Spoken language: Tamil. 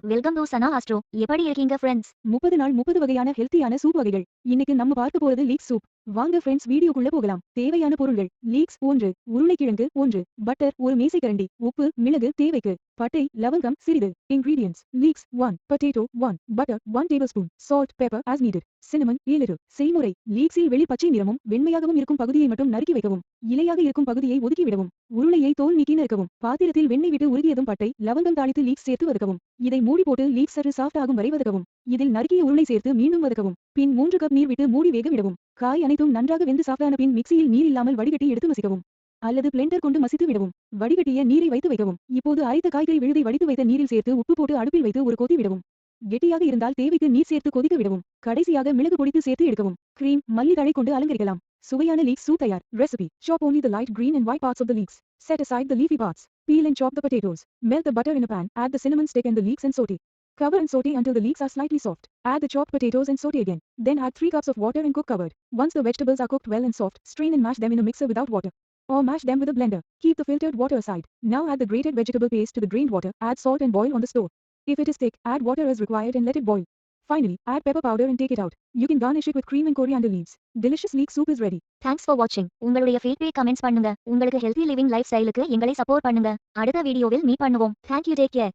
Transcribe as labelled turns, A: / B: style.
A: Welcome to Sana astro. எப்படி இருக்கீங்க ஃப்ரெண்ட்ஸ்?
B: 30 நாள் 30 வகையான ஹெல்த்தியான சூப் வகைகள். இன்னைக்கு நம்ம பார்க்க போறது லீக்ஸ் சூப். வாங்க ஃப்ரெண்ட்ஸ் வீடியோக்குள்ள போகலாம். தேவையான பொருள்கள்: லீக்ஸ் 1, உருளைக்கிழங்கு 1, பட்டர் 1 மேசைக்கரண்டி, உப்பு, மிளகு தேவைக்கு, பட்டை, லவங்கம் சிறிது. Ingredients: leeks 1, potato 1, butter 1 tablespoon, salt, pepper as needed, cinnamon 7. செய்முறை: லீக்ஸில் வெளி பச்சை நிறமும் வெண்மையாகவும் இருக்கும் பகுதியை மட்டும் நறுக்கி வைக்கவும். இலையாக இருக்கும் பகுதியை ஒதுக்கி விடவும். உருளையை தோல் நீக்கி நறுக்கவும். பாத்திரத்தில் வெண்ணெய் விட்டு உருகியதும் பட்டை, லவங்கம் தாளித்து லீக்ஸ் சேர்த்து வதக்கவும். இதை மூடி போட்டு லீக்ஸ் சற்று சாஃப்ட் ஆகும் வரை வதக்கவும். இதில் நறுக்கிய உருளை சேர்த்து மீண்டும் வதக்கவும். பின் 3 கப் நீர் விட்டு மூடி வேக விடவும். காய் அனைத்தும் நன்றாக வெந்து சாஃப்டான பின் மிக்சியில் நீர் இல்லாமல் வடிகட்டி எடுத்து மசிக்கவும். அல்லது பிளெண்டர் கொண்டு மசித்து விடவும். வடிகட்டிய நீரை வைத்து வைக்கவும். இப்போது அரைத்த காய்கறி விழுதை வடித்து வைத்த நீரில் சேர்த்து உப்பு போட்டு அடுப்பில் வைத்து ஒரு கொதி விடவும். கெட்டியாக இருந்தால் தேவைக்கு நீர் சேர்த்து கொதிக்க விடவும். கடைசியாக மிளகு பொடித்து சேர்த்து எடுக்கவும். கிரீம், மல்லி தழை கொண்டு அலங்கரிக்கலாம். சுவையான லீக்ஸ் சூப் தயார். Recipe: Chop only the light green and white parts of the leeks. Set aside the leafy parts. Peel and chop the potatoes. Melt the butter in a pan. Add the cinnamon stick and the leeks and saute. Cover and saute until the leeks are slightly soft. Add the chopped potatoes and saute again. Then add 3 cups of water and cook covered. Once the vegetables are cooked well and soft, strain and mash them in a mixer without water. Or mash them with a blender. Keep the filtered water aside. Now add the grated vegetable paste to the drained water. Add salt and boil on the stove. If it is thick, add water as required and let it boil. Finally, add pepper powder and take it out. You can garnish it with cream and coriander leaves. Delicious leek soup is ready.
A: Thanks for வாட்சிங். உங்களுடைய ஃபீட்பேக் கமெண்ட்ஸ் பண்ணுங்க. உங்களுக்கு ஹெல்த்தி லிவிங் லைஃப் ஸ்டைலுக்கு எங்களை சப்போர்ட் பண்ணுங்க. அடுத்த வீடியோவில் மீட் பண்ணுவோம். Thank you, take care.